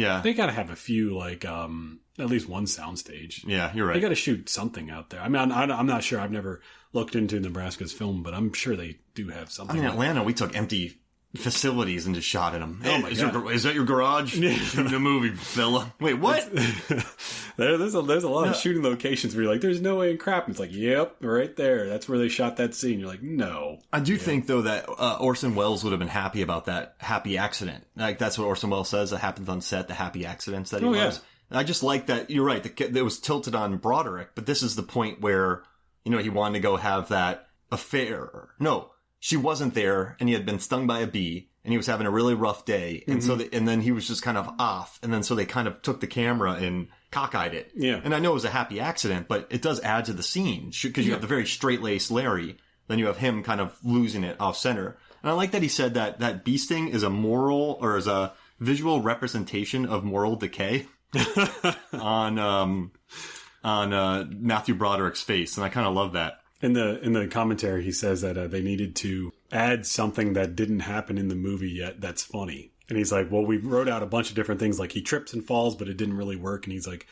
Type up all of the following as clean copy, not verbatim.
Yeah. They got to have a few, like, at least one soundstage. Yeah, you're right. They got to shoot something out there. I mean, I'm not sure. I've never looked into Nebraska's film, but I'm sure they do have something. I mean, Atlanta, we took empty facilities and just shot at them. Oh, my God. Is that your garage? Shooting the movie, fella. Wait, what? There's a lot of shooting locations where you're like, there's no way in crap. And it's like, yep, right there. That's where they shot that scene. You're like, no. I do think, though, that Orson Welles would have been happy about that happy accident. Like, that's what Orson Welles says that happens on set, the happy accidents that he loves. Yeah. And I just like that. You're right. It was tilted on Broderick, but this is the point where, he wanted to go have that affair. No, she wasn't there, and he had been stung by a bee, and he was having a really rough day. And and then he was just kind of off. And then so they kind of took the camera and cockeyed it. Yeah. And I know it was a happy accident, but it does add to the scene because you have the very straight-laced Larry. Then you have him kind of losing it off center. And I like that he said that bee sting is a moral or is a visual representation of moral decay on Matthew Broderick's face. And I kind of love that. In the commentary, he says that they needed to add something that didn't happen in the movie yet that's funny. And he's like, well, we wrote out a bunch of different things, like he trips and falls, but it didn't really work. And he's like,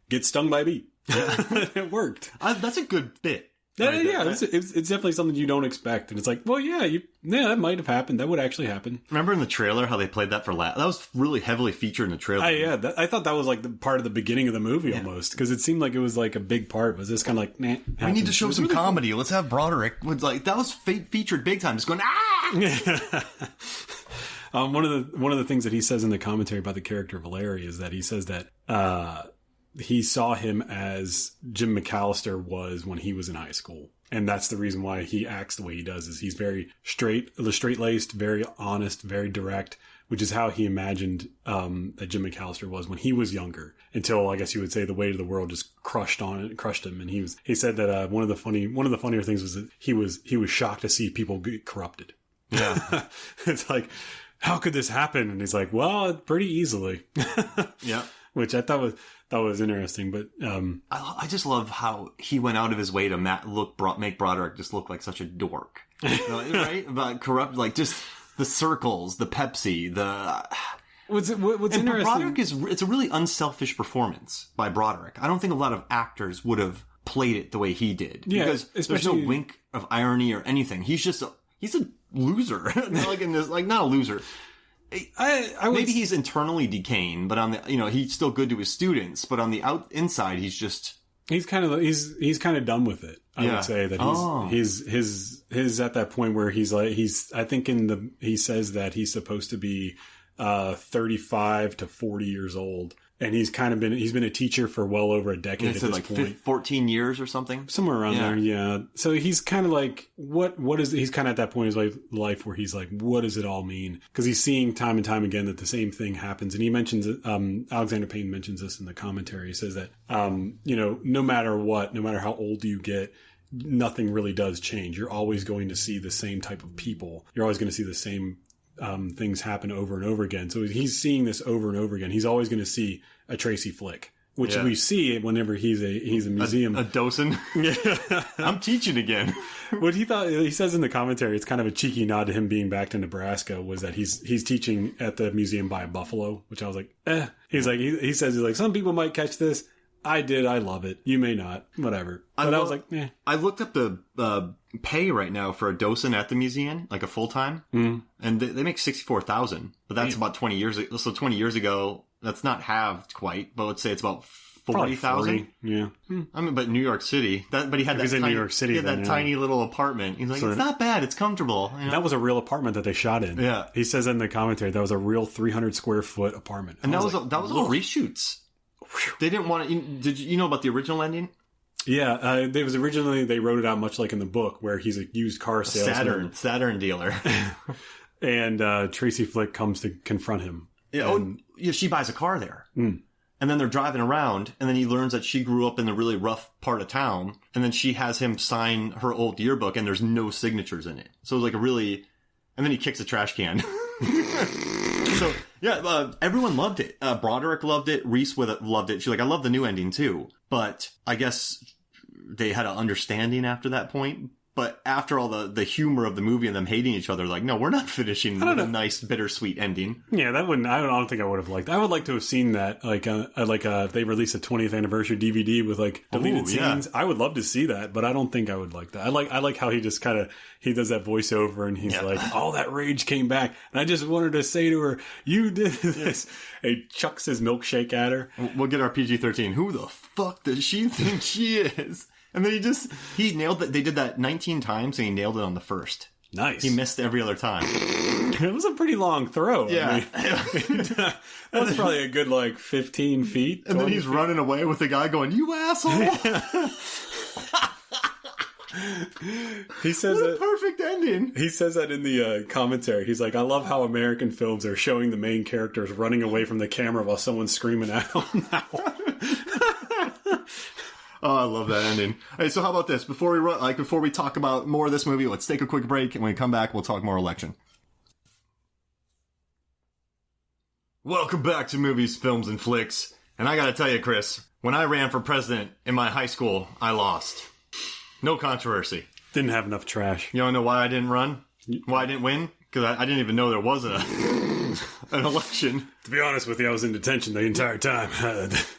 get stung by a bee. It worked. That's a good bit. Right? Yeah, it's definitely something you don't expect. And it's like, well, yeah, that might have happened. That would actually happen. Remember in the trailer how they played that for That was really heavily featured in the trailer. I thought that was like the part of the beginning of the movie almost, because it seemed like it was like a big part. Was this kind of like, nah, we need to show some comedy. Cool. Let's have Broderick. That was featured big time. Just going, ah! One of the things that he says in the commentary about the character of Larry is that he says that he saw him as Jim McAllister was when he was in high school. And that's the reason why he acts the way he does, is he's very straight-laced, very honest, very direct, which is how he imagined that Jim McAllister was when he was younger. Until, I guess you would say, the weight of the world just crushed him. And he said that one of the funnier things was that he was shocked to see people get corrupted. Yeah. It's like, how could this happen? And he's like, well, pretty easily. Yeah. Which I thought was interesting, but I just love how he went out of his way to make Broderick just look like such a dork, right? About corrupt, like just the circles, the Pepsi, What's interesting? Broderick it's a really unselfish performance by Broderick. I don't think a lot of actors would have played it the way he did, because there's no wink of irony or anything. He's a loser, not a loser. Maybe he's internally decaying, but on the he's still good to his students. But on the inside, he's kind of done with it. I would say that he's at that point where he says that he's supposed to be 35 to 40 years old. And he's been a teacher for well over a decade at this point. 14 years or something? Somewhere around there, yeah. So he's kind of like, he's kind of at that point in his life where he's like, what does it all mean? Because he's seeing time and time again that the same thing happens. And he mentions, Alexander Payne mentions this in the commentary. He says that, no matter what, no matter how old you get, nothing really does change. You're always going to see the same type of people. You're always going to see the same things happen over and over again. So he's seeing this over and over again. He's always going to see a Tracy flick, which we see whenever he's a museum. A docent. Yeah. I'm teaching again. What he says in the commentary, it's kind of a cheeky nod to him being back to Nebraska, was that he's teaching at the museum by a buffalo, which I was like, eh. He says, some people might catch this. I did. I love it. You may not. Whatever. But I was like, eh. I looked up the pay right now for a docent at the museum, like a full-time, and they make $64,000, but that's about 20 years ago. So 20 years ago, that's not halved quite, but let's say it's about 40,000. Yeah. I mean, but New York City, but he had New York City, that tiny little apartment. He's like, it's not bad. It's comfortable. That was a real apartment that they shot in. Yeah. He says in the commentary, that was a real 300 square foot apartment. And that was all reshoots. They didn't want to. Did you know about the original ending? Yeah, they wrote it out much like in the book, where he's a used car salesman, Saturn dealer, and Tracy Flick comes to confront him. Yeah, she buys a car there, and then they're driving around, and then he learns that she grew up in the really rough part of town, and then she has him sign her old yearbook, and there's no signatures in it. So it was like and then he kicks a trash can. So, yeah, everyone loved it. Broderick loved it. Reese loved it. She's like, I love the new ending too. But I guess they had an understanding after that point. But after all the humor of the movie and them hating each other, like, no, we're not finishing with a nice, bittersweet ending. Yeah, that wouldn't. I don't think I would have liked that. I would like to have seen that, if they released a 20th anniversary DVD with like deleted scenes. I would love to see that, but I don't think I would like that. I like how he just kind of he does that voiceover and he's like, all that rage came back, and I just wanted to say to her, "You did this." He chucks his milkshake at her. We'll get our PG-13. Who the fuck does she think she is? And then he nailed it. They did that 19 times and he nailed it on the first. Nice. He missed every other time. It was a pretty long throw. Yeah. I mean, that's probably a good, 15 feet. And then he's running away with the guy going, "You asshole." He says what a perfect ending. He says that in the commentary. He's like, "I love how American films are showing the main characters running away from the camera while someone's screaming at them now." Oh, I love that ending. Hey, so how about this? Before we talk about more of this movie, let's take a quick break, and when we come back, we'll talk more election. Welcome back to Movies, Films, and Flicks. And I gotta tell you, Chris, when I ran for president in my high school, I lost. No controversy. Didn't have enough trash. You wanna know why I didn't run? Why I didn't win? Because I didn't even know there was an election. To be honest with you, I was in detention the entire time.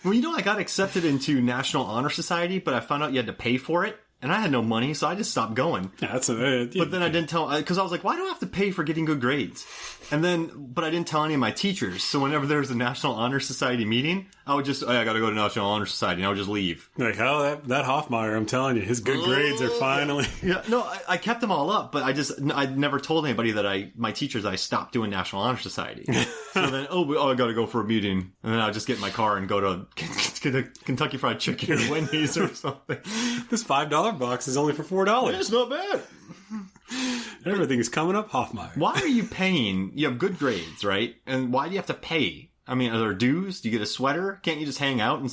Well, I got accepted into National Honor Society, but I found out you had to pay for it, and I had no money, so I just stopped going. Yeah, but then I didn't tell, because I was like, why do I have to pay for getting good grades? But I didn't tell any of my teachers, so whenever there was a National Honor Society meeting, I would just, I gotta go to National Honor Society, and I would just leave. Like, that Hoffmeyer, I'm telling you, his good grades are finally... Yeah, no, I kept them all up, but I never told anybody that my teachers, I stopped doing National Honor Society. So then, I gotta go for a meeting, and then I'll just get in my car and go to Kentucky Fried Chicken or Wendy's or something. This $5 box is only for $4. It's not bad. Everything is coming up Hoffmeyer. Why are you paying? You have good grades, right? And why do you have to pay? I mean, are there dues? Do you get a sweater? Can't you just hang out and...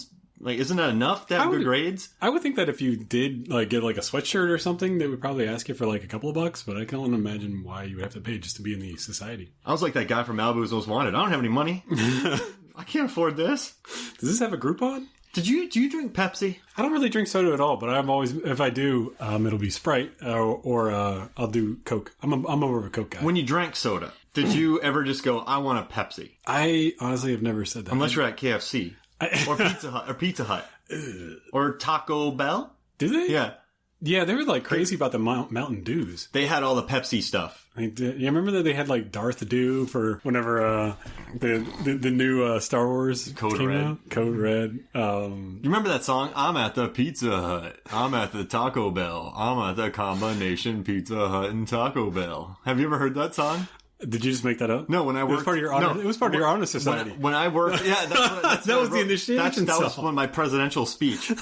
isn't that enough to have good grades? I would think that if you did, get, a sweatshirt or something, they would probably ask you for, a couple of bucks, but I can only imagine why you would have to pay just to be in the society. I was like that guy from Malibu's Most Wanted. I don't have any money. I can't afford this. Does this have a Groupon? Do you drink Pepsi? I don't really drink soda at all, but I'm always, if I do, it'll be Sprite, or I'll do Coke. I'm more of a Coke guy. When you drank soda, did you ever just go, I want a Pepsi? I honestly have never said that. Unless you're at KFC. Or Pizza Hut. Or Taco Bell? Do they? Yeah. Yeah, they were crazy about the Mountain Dews. They had all the Pepsi stuff. You remember that they had Darth Dew for whenever the new Star Wars came out? Code Red. You remember that song? I'm at the Pizza Hut. I'm at the Taco Bell. I'm at the combination Pizza Hut and Taco Bell. Have you ever heard that song? Did you just make that up? No, when I worked... It was part of your honor, it was part of your honor society. When I worked... Yeah, that was the initiation That was my presidential speech.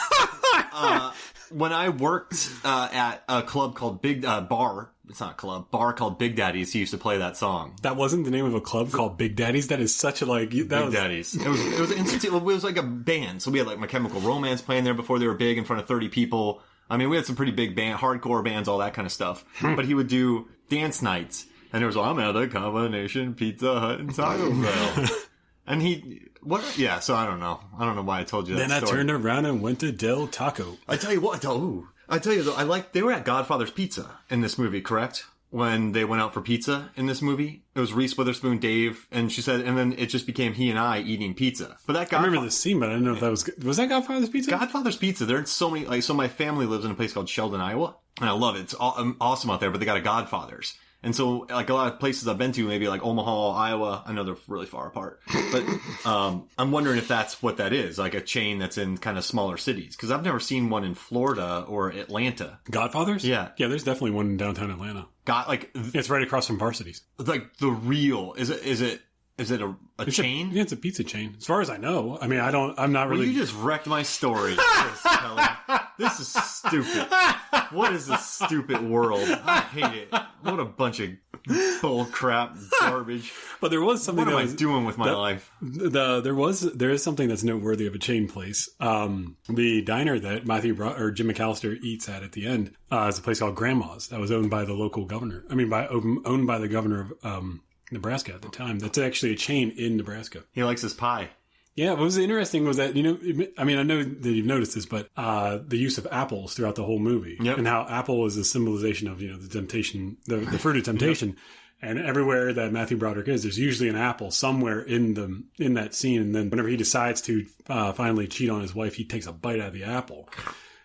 When I worked at a club called bar, it's not a club, bar called Big Daddy's, he used to play that song. That wasn't the name of a club called Big Daddy's? That is such a Big Daddy's. It was an institute. It was like a band. So we had My Chemical Romance playing there before they were big in front of 30 people. I mean, we had some pretty big hardcore bands, all that kind of stuff. But he would do dance nights. And there was, I'm at a combination Pizza Hut and Taco Bell. And so I don't know. I don't know why I told you that story. Then I turned around and went to Del Taco. I tell you what, though, they were at Godfather's Pizza in this movie, correct? When they went out for pizza in this movie. It was Reese Witherspoon, Dave, and she said, and then it just became he and I eating pizza. But I remember the scene, but I didn't know if that was that Godfather's Pizza? Godfather's Pizza. There's so many, so my family lives in a place called Sheldon, Iowa, and I love it. It's awesome out there, but they got a Godfather's. And so, a lot of places I've been to, maybe Omaha, Iowa, I know they're really far apart. But I'm wondering if that's what that is, a chain that's in kind of smaller cities. Because I've never seen one in Florida or Atlanta. Godfather's? Yeah. Yeah, there's definitely one in downtown Atlanta. It's right across from Varsity's. The real, is it a chain? Yeah, it's a pizza chain. As far as I know. I mean, I'm not really... Well, you just wrecked my story, Kelly. This is stupid. What is this stupid world? I hate it. What a bunch of bull crap garbage. But there was something what am I doing with my life? There is something that's noteworthy of a chain place. The diner that Jim McAllister eats at the end is a place called Grandma's that was owned by the local governor. I mean, owned by the governor of Nebraska at the time. That's actually a chain in Nebraska. He likes his pie. Yeah, what was interesting was that, I mean, I know that you've noticed this, but the use of apples throughout the whole movie. Yep. And how apple is a symbolization of, the temptation, the fruit of temptation. Yep. And everywhere that Matthew Broderick is, there's usually an apple somewhere in that scene. And then whenever he decides to finally cheat on his wife, he takes a bite out of the apple.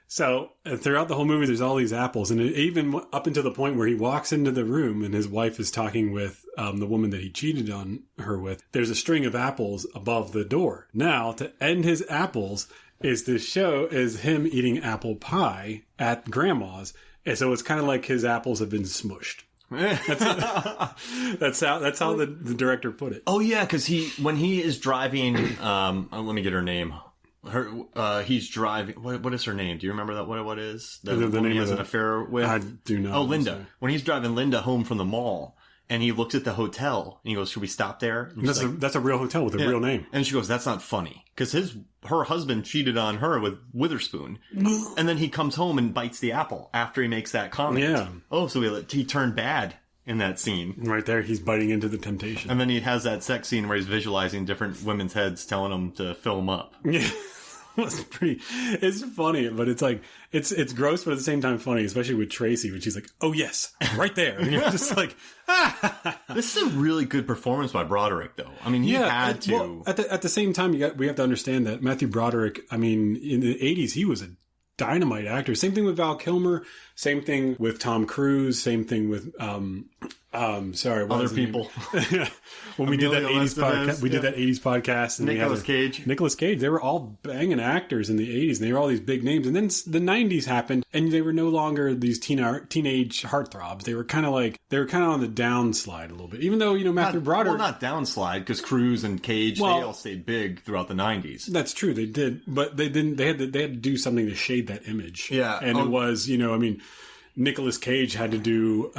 So throughout the whole movie, there's all these apples. And even up until the point where he walks into the room and his wife is talking with the woman that he cheated on her with, there's a string of apples above the door. Now, to end his apples is him eating apple pie at grandma's. And so it's kind of like his apples have been smushed. That's how the director put it. Oh yeah, because when he is driving, let me get her name. He's driving. What is her name? Do you remember what it is? The woman he has an affair with. I do not. Oh, Linda. When he's driving Linda home from the mall, and he looks at the hotel, and he goes, "Should we stop there?" That's a real hotel with a real name. And she goes, "That's not funny," because her husband cheated on her with Witherspoon, and then he comes home and bites the apple after he makes that comment. Yeah. Oh, so he turned bad in that scene. Right there, he's biting into the temptation. And then he has that sex scene where he's visualizing different women's heads telling him to fill him up. Yeah. It's funny, but it's like, it's gross, but at the same time funny, especially with Tracy, when she's like, "Oh yes, right there." And you're just like, This is a really good performance by Broderick, though. I mean, he had to. Well, at the same time, we have to understand that Matthew Broderick, I mean, in the 80s, he was a dynamite actor. Same thing with Val Kilmer. Same thing with Tom Cruise. Same thing with other people. When we did that 80s podcast, did that 80s podcast, and Nicolas Cage. They were all banging actors in the 80s, and they were all these big names. And then the 90s happened, and they were no longer these teenage heartthrobs. They were kind of on the downslide a little bit. Even though Matthew Broderick, not downslide, because Cruise and Cage they all stayed big throughout the 90s. That's true, they did, but they didn't. They had to do something to shade that image. Yeah, and it was I mean. Nicolas Cage had to do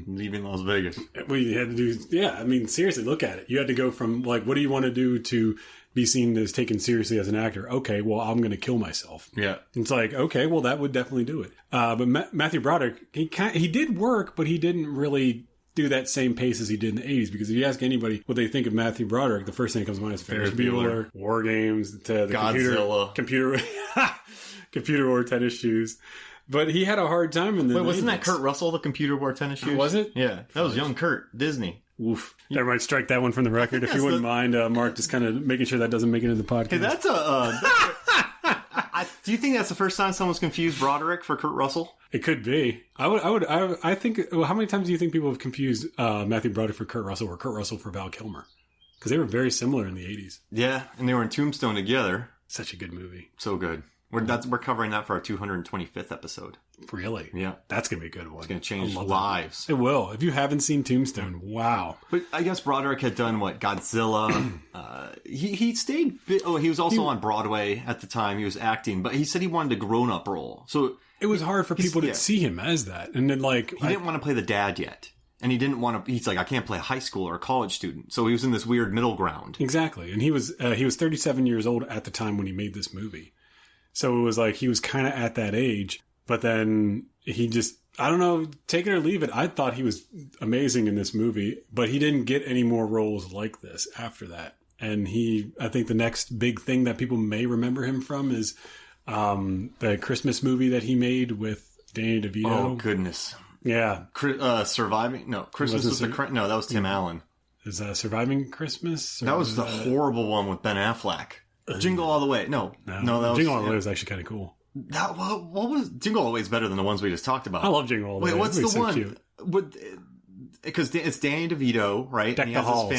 Leaving Las Vegas. We had to do I mean, seriously, look at it. You had to go from like, what do you want to do to be seen as taken seriously as an actor? Okay, well, I'm going to kill myself. Yeah, it's like, okay, well, that would definitely do it. But Matthew Broderick, he did work, but he didn't really do that same pace as he did in the 80s. Because if you ask anybody what they think of Matthew Broderick, the first thing that comes to mind is Ferris Bueller, War Games, the Godzilla, computer wore tennis shoes. But he had a hard time in the 90s. Wasn't that Kurt Russell, the computer wore tennis shoes? Was it? Yeah. That was young Kurt, Disney. Oof. Never mind, strike that one from the record. If you wouldn't mind, Mark, just kind of making sure that doesn't make it into the podcast. Hey, that's do you think that's the first time someone's confused Broderick for Kurt Russell? It could be. I think, how many times do you think people have confused Matthew Broderick for Kurt Russell or Kurt Russell for Val Kilmer? Because they were very similar in the 80s. Yeah, and they were in Tombstone together. Such a good movie. So good. We're covering that for our 225th episode. Really? Yeah. That's going to be a good one. It's going to change lives. It will. If you haven't seen Tombstone, wow. But I guess Broderick had done, Godzilla. He stayed... he was also on Broadway at the time. He was acting. But he said he wanted a grown-up role. So it was hard for people to see him as that. And then, he didn't want to play the dad yet. And he didn't want to... He's like, I can't play a high school or a college student. So he was in this weird middle ground. Exactly. And he was 37 years old at the time when he made this movie. So it was like he was kind of at that age, but then he just, I don't know, take it or leave it. I thought he was amazing in this movie, but he didn't get any more roles like this after that. And I think the next big thing that people may remember him from is the Christmas movie that he made with Danny DeVito. Oh, goodness. Yeah. Surviving? No, Christmas was no, that was Tim Allen. Is Surviving Christmas? That was the horrible one with Ben Affleck. Jingle All the Way. No, that was, Jingle All the Way was actually kind of cool. What was Jingle All the Way is better than the ones we just talked about. I love Jingle All the Way. Wait, what's the one? Because it's Danny DeVito, right? Deck the Halls.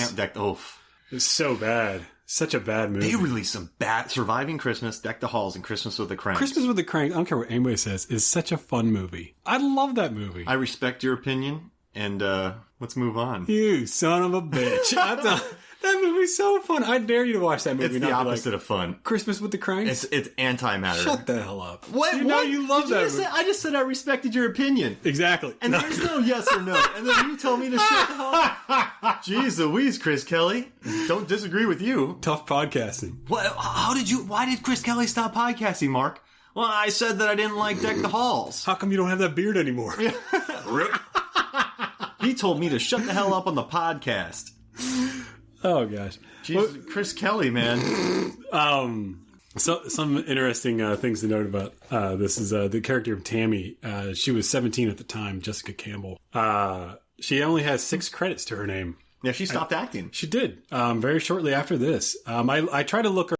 It's so bad. Such a bad movie. They released some bad Surviving Christmas, Deck the Halls, and Christmas with the Cranks. Christmas with the Cranks, I don't care what anybody says, is such a fun movie. I love that movie. I respect your opinion, and let's move on. You son of a bitch. That movie's so fun. I dare you to watch that movie. It's the opposite of fun. Christmas with the Cranks? It's antimatter. Shut the hell up. What? You love that movie. I just said I respected your opinion. Exactly. And there's no yes or no. And then you tell me to shut the hell up. Jeez Louise, Chris Kelly. Don't disagree with you. Tough podcasting. Why did Chris Kelly stop podcasting, Mark? Well, I said that I didn't like Deck the Halls. How come you don't have that beard anymore? He told me to shut the hell up on the podcast. Oh gosh. Jesus, Chris Kelly, man. So some interesting things to note about this is the character of Tammy. She was 17 at the time, Jessica Campbell. She only has 6 credits to her name. Yeah, she stopped acting. She did very shortly after this. I tried to look her